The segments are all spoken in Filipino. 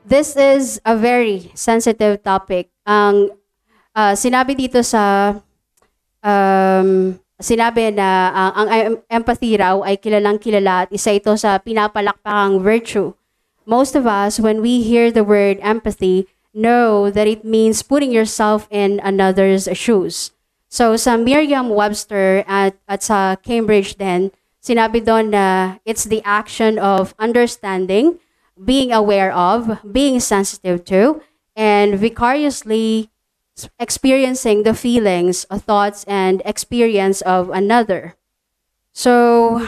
This is a very sensitive topic. Ang sinabi dito sa sinabi na ang empathy raw ay kilalang kilala at isa ito sa pinapalakpakang virtue. Most of us, when we hear the word empathy, know that it means putting yourself in another's shoes. So sa Merriam-Webster at sa Cambridge din, sinabi doon na it's the action of understanding, being aware of, being sensitive to, and vicariously experiencing the feelings, thoughts, and experience of another. So,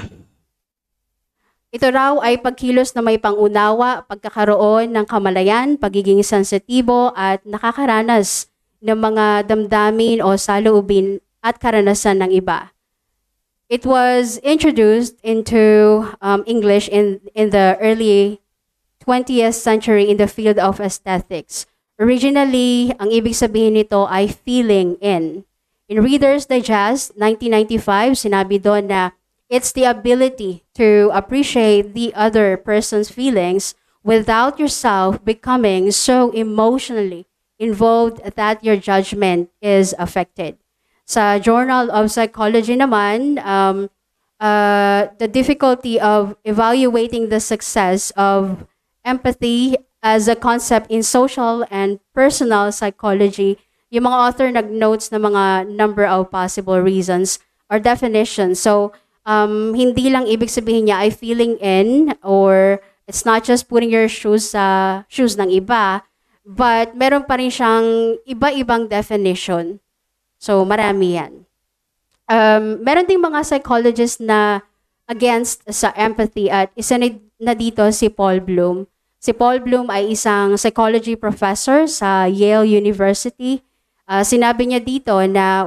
ito raw ay pagkilos na may pangunawa, pagkakaroon ng kamalayan, pagiging sensitibo, at nakakaranas ng mga damdamin o saloobin at karanasan ng iba. It was introduced into English in the early 20th century in the field of aesthetics. Originally, ang ibig sabihin nito ay feeling in. In Reader's Digest, 1995, sinabi doon na it's the ability to appreciate the other person's feelings without yourself becoming so emotionally involved that your judgment is affected. Sa Journal of Psychology naman, the difficulty of evaluating the success of empathy as a concept in social and personal psychology, yung mga author nag-notes na mga number of possible reasons or definitions. So, hindi lang ibig sabihin niya ay feeling in, or it's not just putting your shoes sa shoes ng iba, but meron pa rin siyang iba-ibang definition. So, marami yan. Meron ding mga psychologists na against sa empathy at isa na dito si Paul Bloom. Si Paul Bloom ay isang psychology professor sa Yale University. Sinabi niya dito na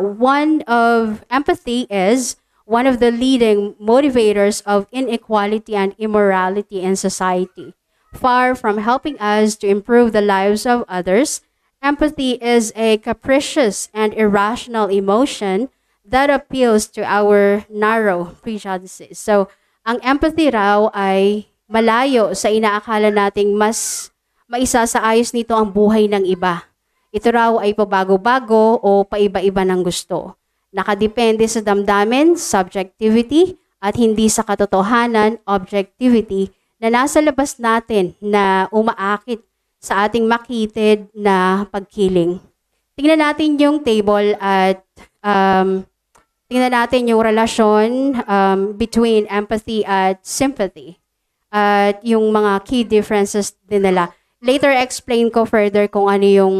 empathy is one of the leading motivators of inequality and immorality in society. Far from helping us to improve the lives of others, empathy is a capricious and irrational emotion that appeals to our narrow prejudices. So, ang empathy raw ay malayo sa inaakala nating mas maisasaayos nito ang buhay ng iba. Ito raw ay pabago-bago o paiba-iba ng gusto. Nakadepende sa damdamin, subjectivity, at hindi sa katotohanan, objectivity, na nasa labas natin na umaakit sa ating makitid na pagkiling. Tingnan natin yung table at tingnan natin yung relasyon between empathy at sympathy. At yung mga key differences din nila. Later, explain ko further kung ano yung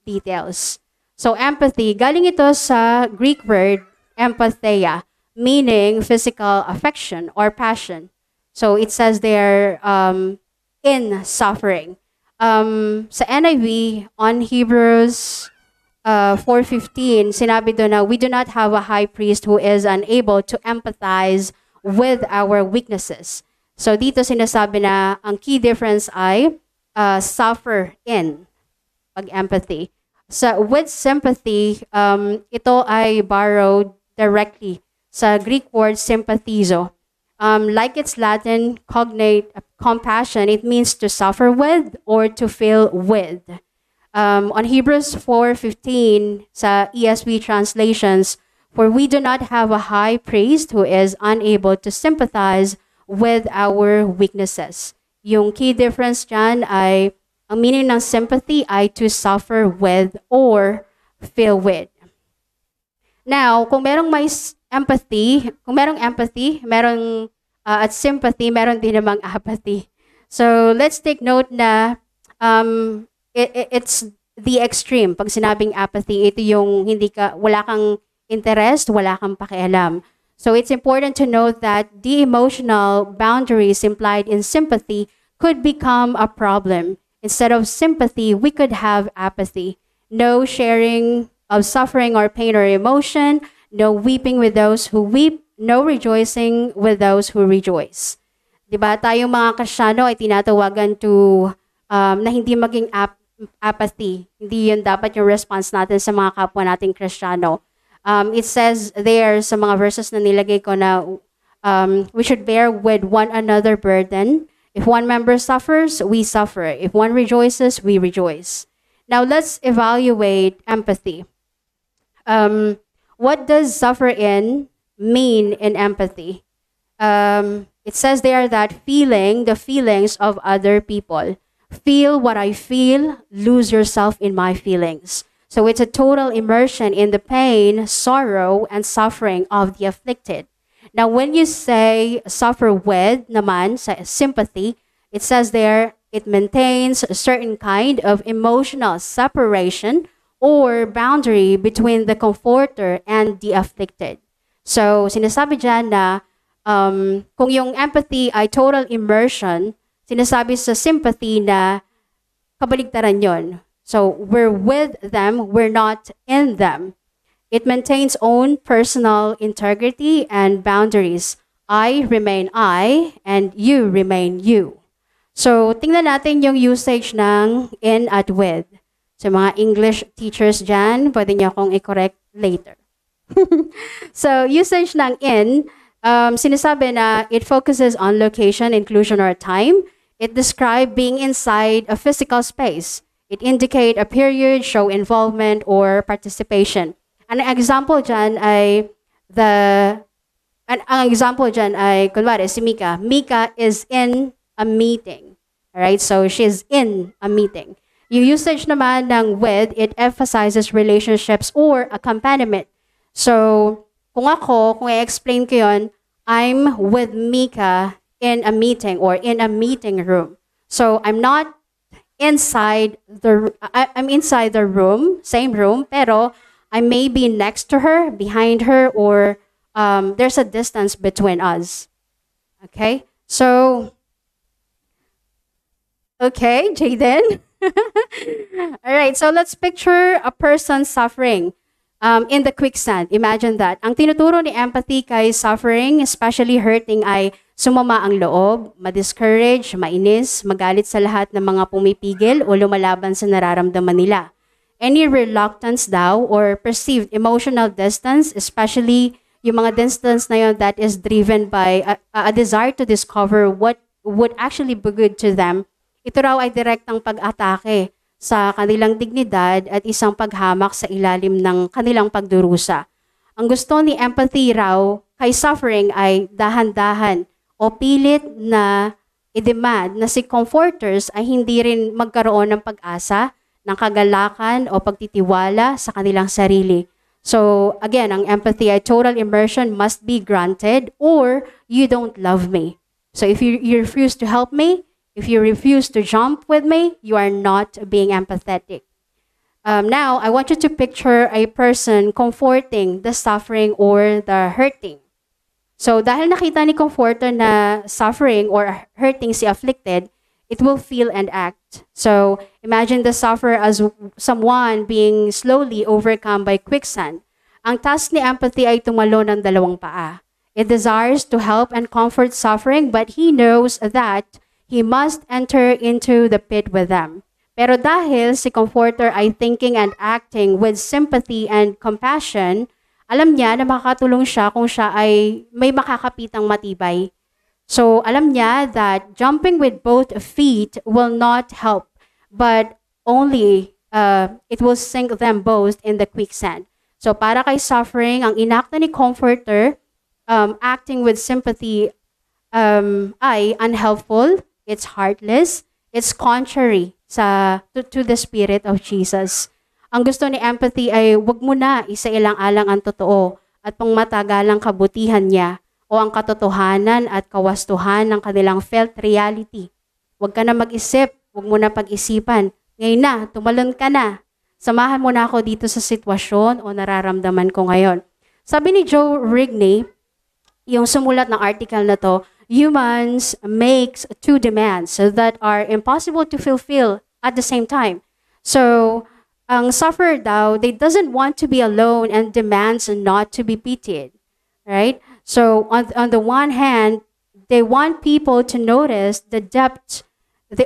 details. So, empathy, galing ito sa Greek word empatheia, meaning physical affection or passion. So, it says there, in suffering. Sa NIV, on Hebrews 4:15, sinabi doon na we do not have a high priest who is unable to empathize with our weaknesses. So, dito sinasabi na ang key difference ay suffer in pag-empathy. So, with sympathy, ito ay borrowed directly sa Greek word sympathizo. Like its Latin cognate compassion, it means to suffer with or to feel with. On Hebrews 4:15 sa ESV translations, for we do not have a high priest who is unable to sympathize with our weaknesses. Yung key difference dyan ay, ang meaning ng sympathy ay to suffer with or feel with. Now, kung merong may empathy, merong at sympathy, meron din namang apathy. So, let's take note na it's the extreme. Pag sinabing apathy, ito yung wala kang interest, wala kang pakialam. So it's important to note that the emotional boundaries implied in sympathy could become a problem. Instead of sympathy, we could have apathy. No sharing of suffering or pain or emotion, no weeping with those who weep, no rejoicing with those who rejoice. Diba? Tayong mga Kristiyano ay tinatawagan to na hindi maging apathy. Hindi yun dapat yung response natin sa mga kapwa nating Kristiyano. It says there sa mga verses na nilagay ko na we should bear with one another burden. If one member suffers, we suffer. If one rejoices, we rejoice. Now let's evaluate empathy. What does suffer in mean in empathy? It says there that feeling the feelings of other people. Feel what I feel, lose yourself in my feelings. So it's a total immersion in the pain, sorrow, and suffering of the afflicted. Now, when you say suffer with naman, sa sympathy, it says there it maintains a certain kind of emotional separation or boundary between the comforter and the afflicted. So, sinasabi dyan na kung yung empathy ay total immersion, sinasabi sa sympathy na kabaligtaran yon. So, we're with them, we're not in them. It maintains own personal integrity and boundaries. I remain I, and you remain you. So, tingnan natin yung usage ng in at with. So, mga English teachers dyan, pwede niyo akong i-correct later. So, usage ng in, sinasabi na it focuses on location, inclusion, or time. It describes being inside a physical space. It indicates a period, show involvement, or participation. An example dyan ay ang example dyan ay, kunwari, si Mika. Mika is in a meeting. Alright, so she's in a meeting. Yung usage naman ng with, it emphasizes relationships or accompaniment. So, kung i-explain ko yun, I'm with Mika in a meeting or in a meeting room. So, I'm inside the room, same room, pero I may be next to her, behind her, or there's a distance between us. Okay? So, okay, Jaden? All right, so let's picture a person suffering in the quicksand. Imagine that. Ang tinuturo ni empathy kay suffering, especially hurting, ay sumama ang loob, ma-discourage, mainis, magalit sa lahat ng mga pumipigil o lumalaban sa nararamdaman nila. Any reluctance daw or perceived emotional distance, especially yung mga distance na yun that is driven by a desire to discover what would actually be good to them, ito raw ay direktang pag-atake sa kanilang dignidad at isang paghamak sa ilalim ng kanilang pagdurusa. Ang gusto ni empathy raw kay suffering ay dahan-dahan o pilit na i-demand na si comforters ay hindi rin magkaroon ng pag-asa, ng kagalakan o pagtitiwala sa kanilang sarili. So, again, ang empathy ay total immersion must be granted or you don't love me. So, if you refuse to help me, if you refuse to jump with me, you are not being empathetic. Now, I want you to picture a person comforting the suffering or the hurting. So, dahil nakita ni comforter na suffering or hurting si afflicted, it will feel and act. So, imagine the sufferer as someone being slowly overcome by quicksand. Ang task ni empathy ay tumalo ng dalawang paa. It desires to help and comfort suffering, but he knows that he must enter into the pit with them. Pero dahil si comforter ay thinking and acting with sympathy and compassion, alam niya na makakatulong siya kung siya ay may makakapitang matibay. So, alam niya that jumping with both feet will not help, but only it will sink them both in the quicksand. So, para kay suffering, ang inakta ni comforter, acting with sympathy ay unhelpful, it's heartless, it's contrary to the spirit of Jesus. Ang gusto ni empathy ay wag mo na isailang-alang ang totoo at pangmatagalang kabutihan niya o ang katotohanan at kawastuhan ng kanilang felt reality. Wag ka na mag-isip, wag mo na pag-isipan. Ngayon na, tumalon ka na. Samahan mo na ako dito sa sitwasyon o nararamdaman ko ngayon. Sabi ni Joe Rigney, yung sumulat ng article na to, humans makes two demands that are impossible to fulfill at the same time. So, ang sufferer daw, they doesn't want to be alone and demands not to be pitied, right? So on the one hand, they want people to notice the depth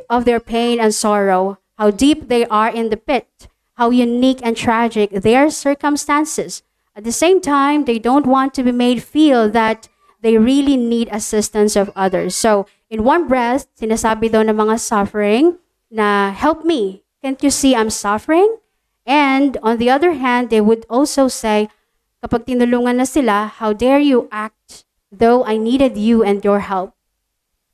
of their pain and sorrow, how deep they are in the pit, how unique and tragic their circumstances. At the same time, they don't want to be made feel that they really need assistance of others. So In one breath, sinasabi daw ng mga suffering na, help me, can't you see I'm suffering? And on the other hand, they would also say, kapag tinulungan na sila, how dare you act though I needed you and your help.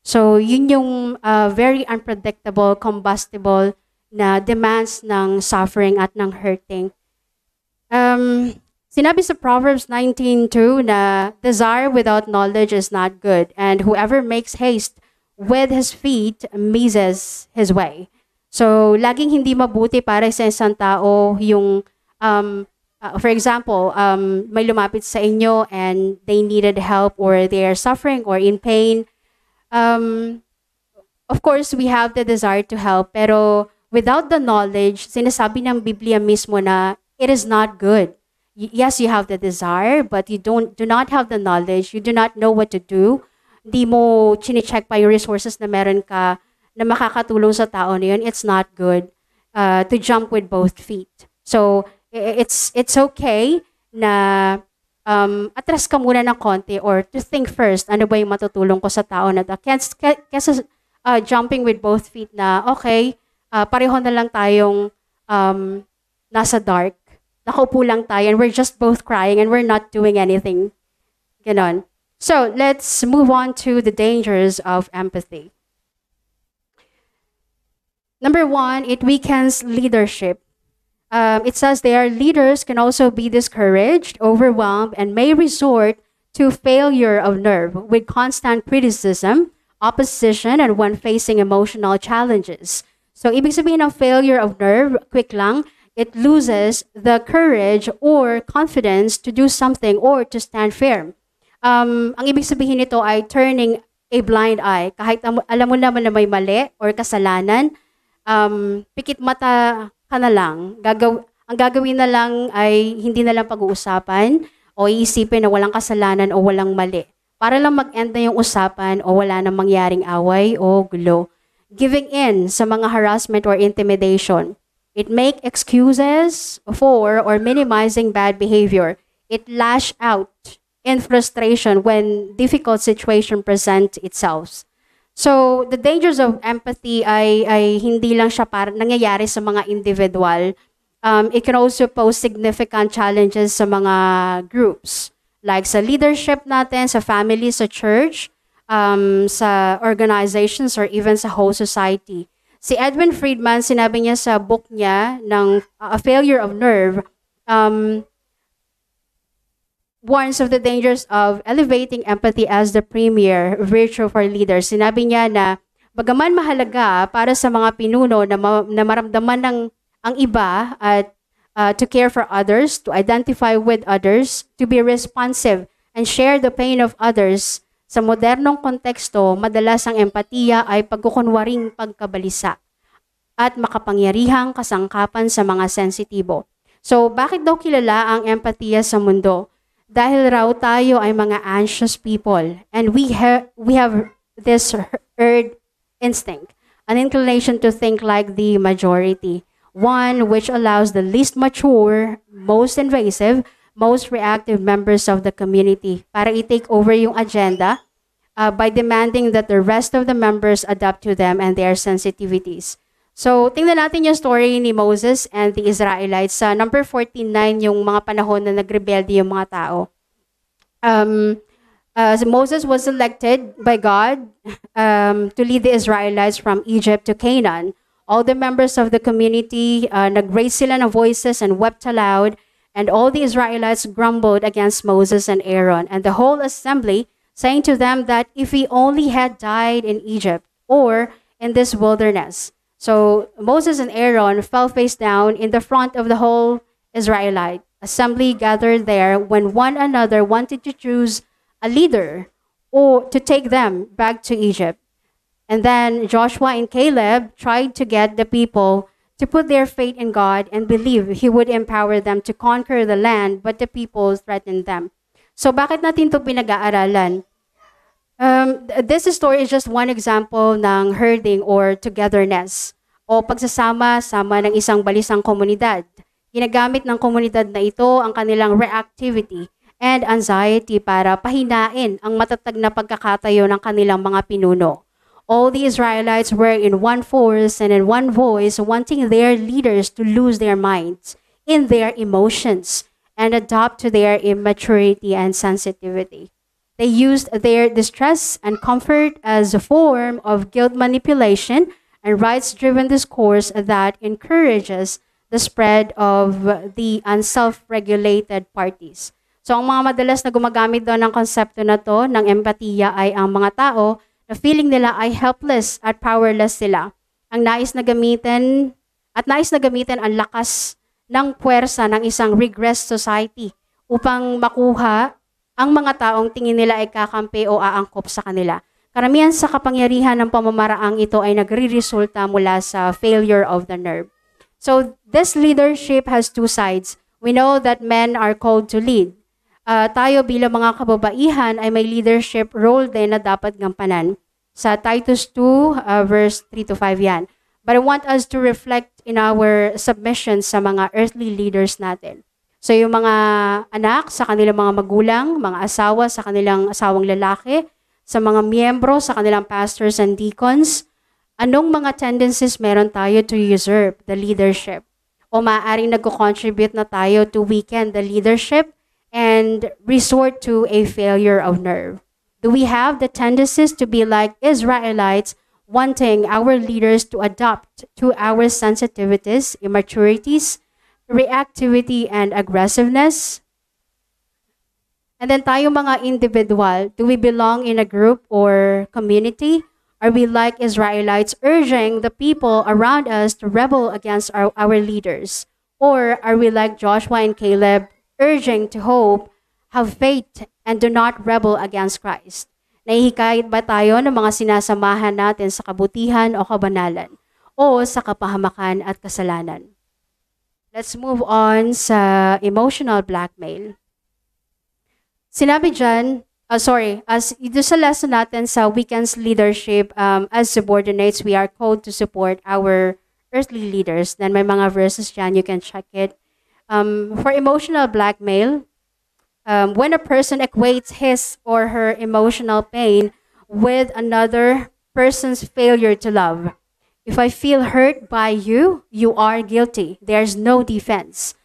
So yun yung very unpredictable, combustible na demands ng suffering at ng hurting. Sinabi sa Proverbs 19:2 na desire without knowledge is not good, and whoever makes haste with his feet misses his way. So laging hindi mabuti para sa isang tao yung for example, may lumapit sa inyo and they needed help or they are suffering or in pain. Of course, we have the desire to help, pero without the knowledge, sinasabi ng Biblia mismo na it is not good. Yes, you have the desire, but you do not have the knowledge. You do not know what to do. Di mo chine-check pa yung resources na meron ka na makakatulong sa tao na yun. It's not good to jump with both feet. So, it's okay na atras ka muna ng konti or to think first, ano ba yung matutulong ko sa tao na to. Kesa jumping with both feet na, okay, pareho na lang tayong nasa dark. Nakaupo lang tayo and we're just both crying and we're not doing anything. Ganon. So, let's move on to the dangers of empathy. Number 1, it weakens leadership. It says their leaders can also be discouraged, overwhelmed, and may resort to failure of nerve with constant criticism, opposition, and when facing emotional challenges. So, ibig sabihin ng failure of nerve, quick lang, it loses the courage or confidence to do something or to stand firm. Ang ibig sabihin nito ay turning a blind eye. Kahit alam mo naman na may mali or kasalanan, pikit mata ka na lang. Ang gagawin na lang ay hindi na lang pag-uusapan o iisipin na walang kasalanan o walang mali. Para lang mag-end na yung usapan o wala nang mangyaring away o gulo. Giving in sa mga harassment or intimidation. It make excuses for or minimizing bad behavior. It lash out in frustration when difficult situation present itself. So, the dangers of empathy ay hindi lang siya nangyayari sa mga individual. It can also pose significant challenges sa mga groups. Like sa leadership natin, sa family, sa church, sa organizations, or even sa whole society. Si Edwin Friedman, sinabi niya sa book niya ng A Failure of Nerve, warns of the dangers of elevating empathy as the premier virtue for leaders. Sinabi niya na bagaman mahalaga para sa mga pinuno na maramdaman ang iba at to care for others, to identify with others, to be responsive and share the pain of others, sa modernong konteksto, madalas ang empatiya ay pagkukunwaring pagkabalisa at makapangyarihang kasangkapan sa mga sensitibo. So, bakit daw kilala ang empatiya sa mundo? Dahil raw tayo ay mga anxious people and we have this herd instinct, an inclination to think like the majority, one which allows the least mature, most invasive, most reactive members of the community para i-take over yung agenda by demanding that the rest of the members adapt to them and their sensitivities. So, tingnan natin yung story ni Moses and the Israelites. Sa number 14:9, yung mga panahon na nagrebelde yung mga tao. Moses was selected by God to lead the Israelites from Egypt to Canaan. All the members of the community nag-raise sila ng voices and wept aloud, and all the Israelites grumbled against Moses and Aaron and the whole assembly, saying to them that if we only had died in Egypt or in this wilderness. So Moses and Aaron fell face down in the front of the whole Israelite assembly gathered there when one another wanted to choose a leader or to take them back to Egypt. And then Joshua and Caleb tried to get the people to put their faith in God and believe He would empower them to conquer the land, but the people threatened them. So bakit natin ito pinag-aaralan? This story is just one example ng herding or togetherness o pagsasama-sama ng isang balisang komunidad. Ginagamit ng komunidad na ito ang kanilang reactivity and anxiety para pahinain ang matatag na pagkakatayo ng kanilang mga pinuno. All the Israelites were in one force and in one voice, wanting their leaders to lose their minds in their emotions and adapt to their immaturity and sensitivity. They used their distress and comfort as a form of guilt manipulation and rights-driven discourse that encourages the spread of the unself-regulated parties. So ang mga madalas na gumagamit doon ng konsepto na to ng empatiya ay ang mga tao na feeling nila ay helpless at powerless sila. Ang nais na gamitin ang lakas ng puwersa ng isang regressed society upang makuha ang mga taong tingin nila ay kakampi o aangkop sa kanila. Karamihan sa kapangyarihan ng pamamaraang ito ay nagre-resulta mula sa failure of the nerve. So this leadership has two sides. We know that men are called to lead. Tayo bilang mga kababaihan ay may leadership role din na dapat gampanan. Sa Titus 2, verse 3-5 yan. But I want us to reflect in our submission sa mga earthly leaders natin. So yung mga anak sa kanilang mga magulang, mga asawa sa kanilang asawang lalaki, sa mga miyembro sa kanilang pastors and deacons, anong mga tendencies meron tayo to usurp the leadership? O maaaring nagko-contribute na tayo to weaken the leadership and resort to a failure of nerve? Do we have the tendencies to be like Israelites, wanting our leaders to adapt to our sensitivities, immaturities, reactivity, and aggressiveness? And then tayo mga individual, do we belong in a group or community? Are we like Israelites urging the people around us to rebel against our leaders? Or are we like Joshua and Caleb, urging to hope, have faith, and do not rebel against Christ? Nahihikayat ba tayo ng mga sinasamahan natin sa kabutihan o kabanalan o sa kapahamakan at kasalanan? Let's move on sa emotional blackmail. Sinabi dyan, as ito sa lesson natin sa weekend's leadership, as subordinates, we are called to support our earthly leaders. Then may mga verses dyan, you can check it. For emotional blackmail, when a person equates his or her emotional pain with another person's failure to love. If I feel hurt by you, you are guilty. There's no defense.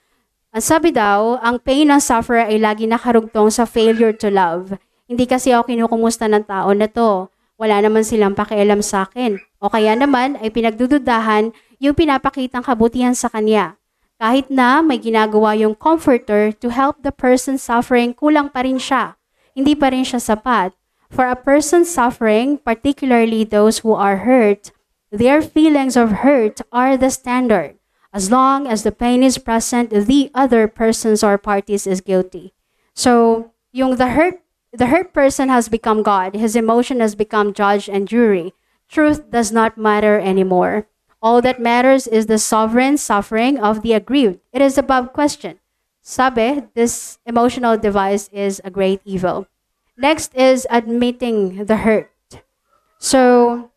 Ang sabi daw, ang pain ng sufferer ay lagi nakarugtong sa failure to love. Hindi kasi ako kinukumusta ng tao na to. Wala naman silang pakialam sa akin. O kaya naman ay pinagdududahan yung pinapakitang kabutihan sa kanya. Kahit na may ginagawa yung comforter to help the person suffering, kulang pa rin siya. Hindi pa rin siya sapat. For a person suffering, particularly those who are hurt, their feelings of hurt are the standard. As long as the pain is present, the other person's or parties is guilty. So, yung the hurt person has become God. His emotion has become judge and jury. Truth does not matter anymore. All that matters is the sovereign suffering of the aggrieved. It is above question. Sabi, this emotional device is a great evil. Next is admitting the hurt. So,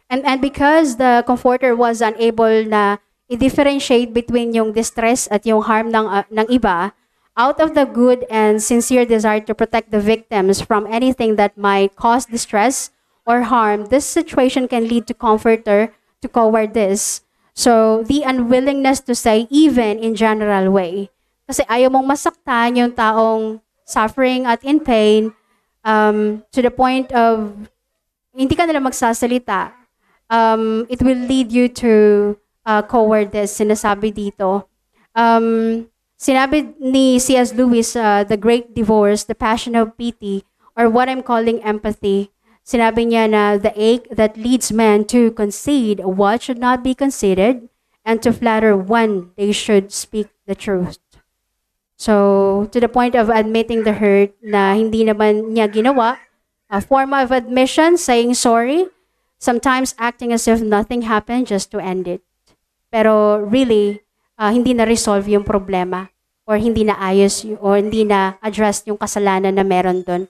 and because the comforter was unable na i-differentiate between yung distress at yung harm ng iba, out of the good and sincere desire to protect the victims from anything that might cause distress or harm, this situation can lead to comforter to cowardice. So, the unwillingness to say even in general way. Kasi ayaw mong masaktan yung taong suffering at in pain to the point of hindi ka nila magsasalita. It will lead you to cowardice, sinasabi dito. Sinabi ni C.S. Lewis, The Great Divorce, The Passion of Pity, or what I'm calling empathy, sinabi niya na the ache that leads men to concede what should not be conceded and to flatter when they should speak the truth. So, to the point of admitting the hurt na hindi naman niya ginawa, a form of admission, saying sorry, sometimes acting as if nothing happened just to end it. Pero really, hindi na-resolve yung problema or hindi na-ayos or hindi na-address yung kasalanan na meron doon.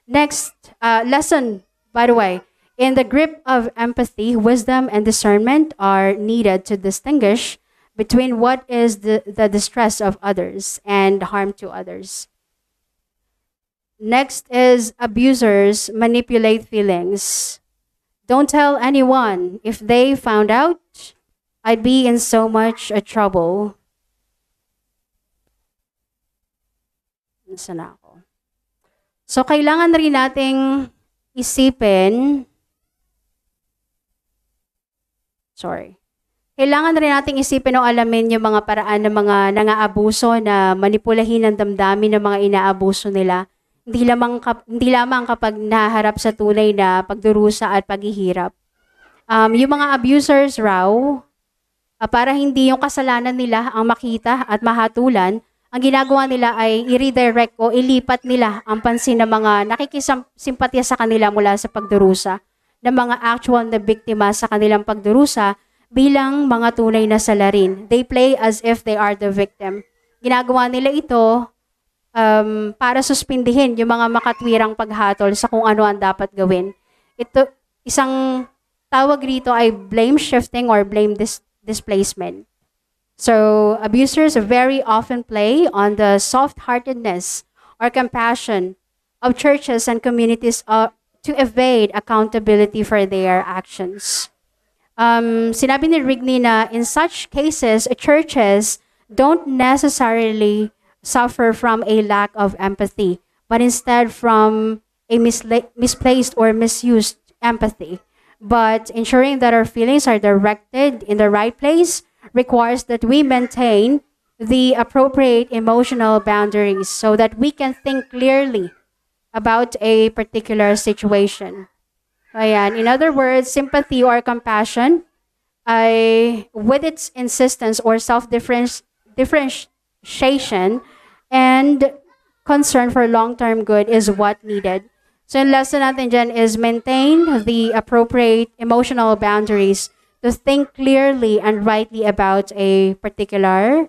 Next, lesson. By the way, in the grip of empathy, wisdom and discernment are needed to distinguish between what is the distress of others and harm to others. Next is abusers manipulate feelings. Don't tell anyone. If they found out, I'd be in so much trouble. Nasaan na ako? So, kailangan rin nating isipin, kailangan rin nating isipin o alamin yung mga paraan ng mga nangaabuso na manipulahin ang damdamin ng mga inaabuso nila. Hindi lamang kapag naharap sa tunay na pagdurusa at paghihirap. Yung mga abusers raw, para hindi yung kasalanan nila ang makita at mahatulan, ang ginagawa nila ay i-redirect o ilipat nila ang pansin ng mga nakikisimpatya sa kanila mula sa pagdurusa, ng mga actual na biktima sa kanilang pagdurusa bilang mga tunay na salarin. They play as if they are the victim. Ginagawa nila ito para suspindihin yung mga makatwirang paghatol sa kung ano ang dapat gawin. Ito, isang tawag rito ay blame shifting or blame displacement. So, abusers very often play on the soft-heartedness or compassion of churches and communities to evade accountability for their actions. Sinabi ni Rigney na in such cases, churches don't necessarily suffer from a lack of empathy, but instead from a misplaced or misused empathy. But ensuring that our feelings are directed in the right place requires that we maintain the appropriate emotional boundaries so that we can think clearly about a particular situation. Ayan. In other words, sympathy or compassion, with its insistence or self-differentiation and concern for long-term good is what needed. So, yung lesson natin dyan is maintain the appropriate emotional boundaries to think clearly and rightly about a particular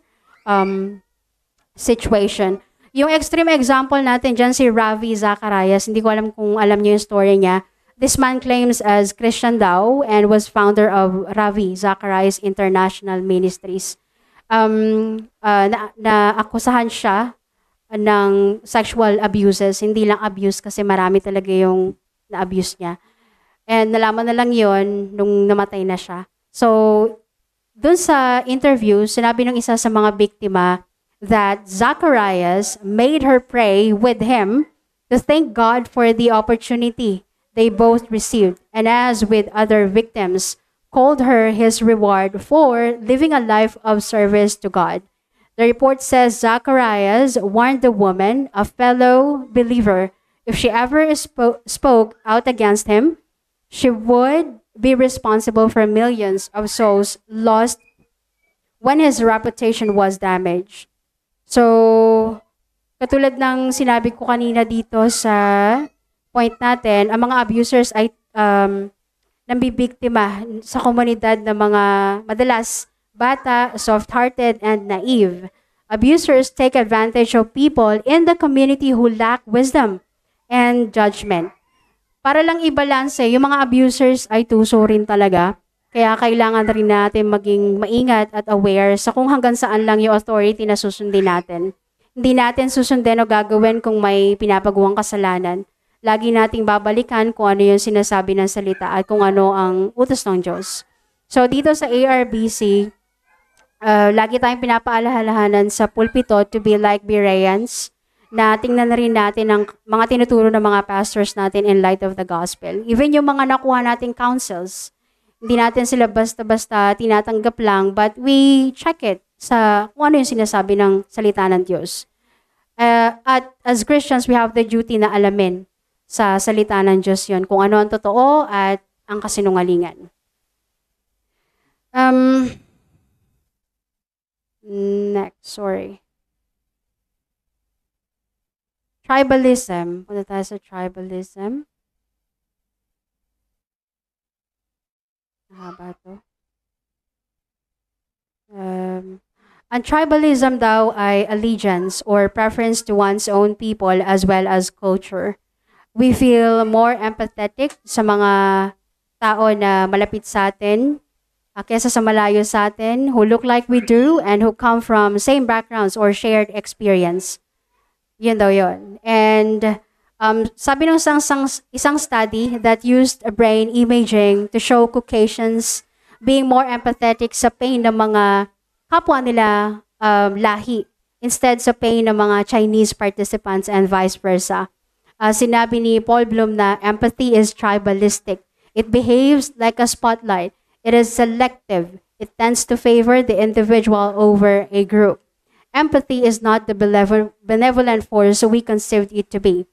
situation. Yung extreme example natin dyan, si Ravi Zacharias, hindi ko alam kung alam niyo yung story niya. This man claims as Christian daw and was founder of Ravi Zacharias International Ministries. Naakusahan siya ng sexual abuses, hindi lang abuse kasi marami talaga yung na-abuse niya. And nalaman na lang yon nung namatay na siya. So, dun sa interview, sinabi ng isa sa mga biktima that Zacharias made her pray with him to thank God for the opportunity they both received, and as with other victims, called her his reward for living a life of service to God. The report says Zacharias warned the woman, a fellow believer, if she ever spoke out against him, she would be responsible for millions of souls lost when his reputation was damaged. So, katulad ng sinabi ko kanina dito sa point natin, ang mga abusers ay nambibiktima sa komunidad ng mga madalas bata, soft-hearted, and naive. Abusers take advantage of people in the community who lack wisdom and judgment. Para lang i-balance, yung mga abusers ay tuso rin talaga. Kaya kailangan rin natin maging maingat at aware sa kung hanggang saan lang yung authority na susundin natin. Hindi natin susundin o gagawin kung may pinapagawang kasalanan. Lagi nating babalikan kung ano yung sinasabi ng salita at kung ano ang utos ng Diyos. So dito sa ARBC, lagi tayong pinapaalalahanan sa pulpito to be like Bereans, na tingnan na rin natin ang mga tinuturo ng mga pastors natin in light of the gospel. Even yung mga nakuha nating counsels, hindi natin sila basta-basta tinatanggap lang, but we check it sa kung ano yung sinasabi ng salita ng Diyos. At as Christians, we have the duty na alamin sa salita ng Diyos yun, kung ano ang totoo at ang kasinungalingan. Next, Tribalism. Punta tayo sa tribalism. Haba to. Ang tribalism daw ay allegiance or preference to one's own people as well as culture. We feel more empathetic sa mga tao na malapit sa atin kesa sa malayo sa atin, who look like we do and who come from same backgrounds or shared experience. Yun daw yun. And Sabi ng isang study that used a brain imaging to show Caucasians being more empathetic sa pain ng mga kapwa nila lahi instead sa pain ng mga Chinese participants and vice versa. Sinabi ni Paul Bloom na empathy is tribalistic. It behaves like a spotlight. It is selective. It tends to favor the individual over a group. Empathy is not the benevolent force we conceived it to be.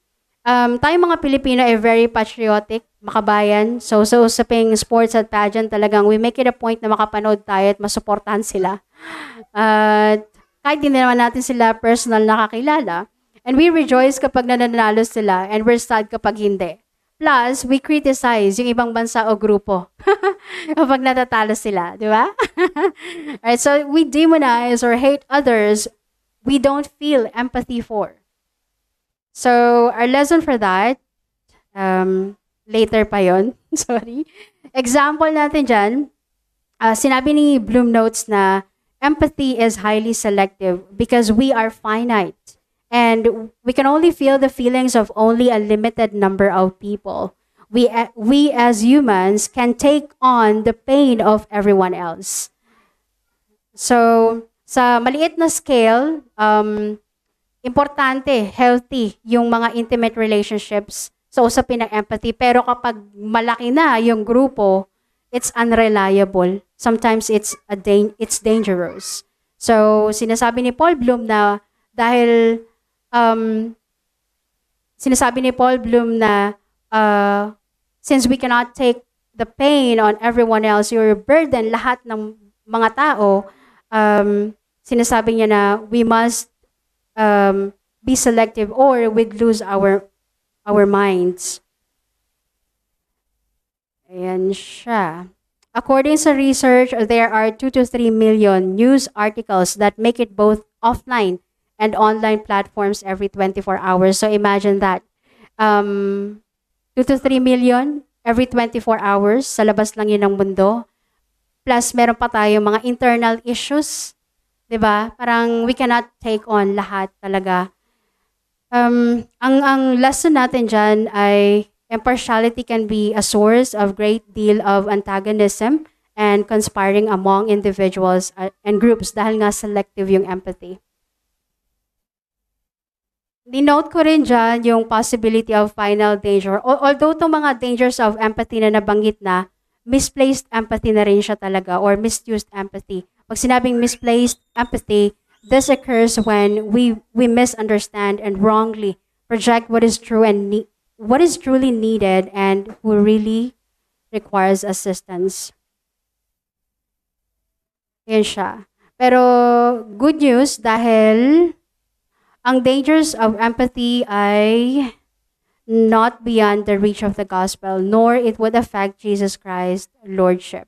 Tayong mga Pilipino ay very patriotic, makabayan. So sa usaping sports at pageant, talagang we make it a point na makapanood tayo at masuportahan sila. At kahit hindi naman natin sila personal nakakilala. And we rejoice kapag nananalo sila and we're sad kapag hindi. Plus, we criticize yung ibang bansa o grupo kapag natatalo sila, di ba? Alright, so we demonize or hate others we don't feel empathy for. So, our lesson for that, later pa yon. Sorry. Example natin dyan, sinabi ni Bloom Notes na empathy is highly selective because we are finite. And we can only feel the feelings of only a limited number of people. We as humans can take on the pain of everyone else. So, sa maliit na scale, importante, healthy yung mga intimate relationships sa usapin ng empathy. Pero kapag malaki na yung grupo, it's unreliable. Sometimes it's dangerous. So, sinasabi ni Paul Bloom na dahil sinasabi ni Paul Bloom na since we cannot take the pain on everyone else, your burden lahat ng mga tao, sinasabi niya na we must be selective or we'd lose our minds. Ayan siya. According sa research, there are 2 to 3 million news articles that make it both offline and online platforms every 24 hours. So imagine that. 2 to 3 million every 24 hours. Sa labas lang yun ng mundo. Plus, meron pa tayo mga internal issues. Diba? Parang we cannot take on lahat talaga. Ang lesson natin dyan ay impartiality can be a source of great deal of antagonism and conspiring among individuals and groups dahil nga selective yung empathy. Dinote ko rin dyan yung possibility of final danger. Although itong mga dangers of empathy na nabanggit na, misplaced empathy na rin siya talaga or misused empathy. Pag sinabing misplaced empathy, this occurs when we misunderstand and wrongly project what is true and what is truly needed and who really requires assistance. Yan siya. Pero good news dahil ang dangers of empathy ay not beyond the reach of the gospel, nor it would affect Jesus Christ's lordship.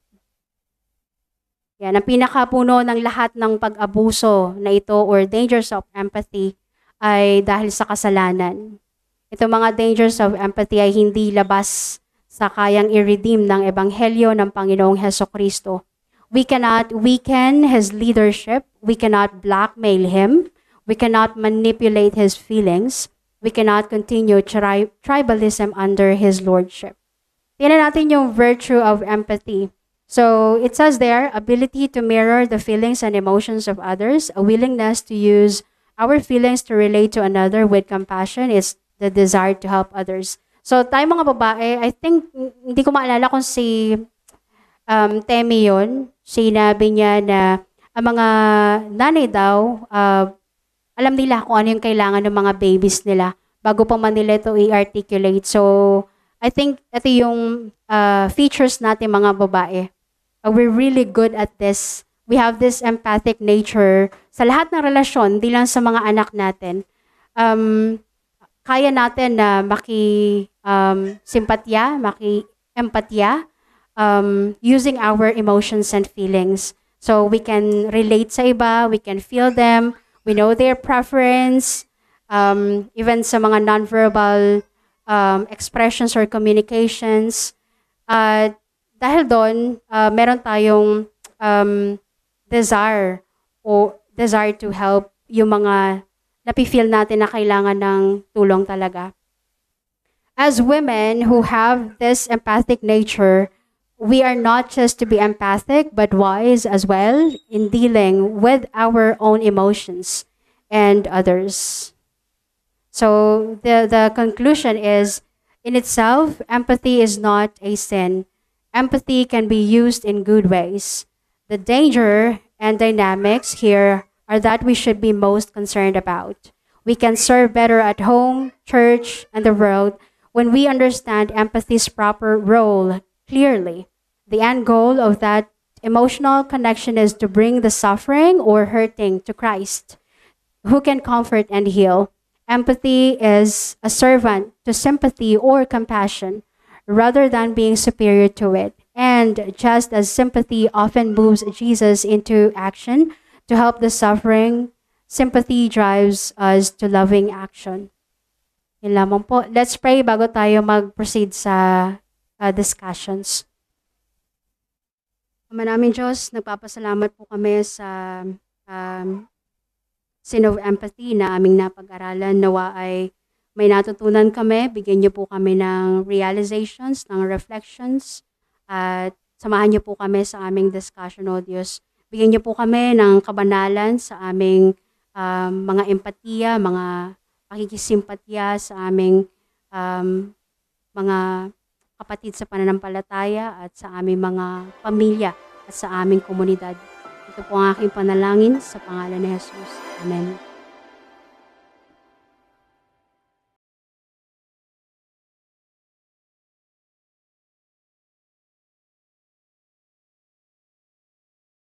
Yan, ang pinakapuno ng lahat ng pag-abuso na ito or dangers of empathy ay dahil sa kasalanan. Ito mga dangers of empathy ay hindi labas sa kayang i-redeem ng Ebanghelyo ng Panginoong Hesukristo. We cannot weaken His leadership. We cannot blackmail Him. We cannot manipulate His feelings. We cannot continue tribalism under His lordship. Tingnan natin yung virtue of empathy. So, it says there, ability to mirror the feelings and emotions of others, a willingness to use our feelings to relate to another with compassion is the desire to help others. So, tayo mga babae, I think, hindi ko maalala kung si Temi yun. Sinabi niya na ang mga nanay daw, alam nila kung ano yung kailangan ng mga babies nila bago pa man nila ito i-articulate. So, I think ito yung features natin mga babae. We're really good at this. We have this empathic nature sa lahat ng relasyon, hindi lang sa mga anak natin. Kaya natin na simpatya, empatya, using our emotions and feelings. So, we can relate sa iba, we can feel them, we know their preference, even sa mga nonverbal expressions or communications. Dahil doon, meron tayong desire to help yung mga napifeel natin na kailangan ng tulong talaga. As women who have this empathic nature, we are not just to be empathic, but wise as well in dealing with our own emotions and others. So the conclusion is, in itself, empathy is not a sin. Empathy can be used in good ways. The danger and dynamics here are that we should be most concerned about. We can serve better at home, church, and the world when we understand empathy's proper role clearly. The end goal of that emotional connection is to bring the suffering or hurting to Christ, who can comfort and heal. Empathy is a servant to sympathy or compassion rather than being superior to it. And just as sympathy often moves Jesus into action to help the suffering, sympathy drives us to loving action. Yun lamang po. Let's pray bago tayo mag-proceed sa discussions. Ama namin Diyos, nagpapasalamat po kami sa Sin of Empathy na aming napag-aralan. Nawa ay may natutunan kami, bigyan niyo po kami ng realizations, ng reflections, at samahan niyo po kami sa aming discussion, O Diyos. Bigyan niyo po kami ng kabanalan sa aming mga empatiya, mga pakikisimpatya sa aming mga kapatid sa pananampalataya at sa aming mga pamilya at sa aming komunidad. Ito po ang aking panalangin sa pangalan ni Jesus. Amen.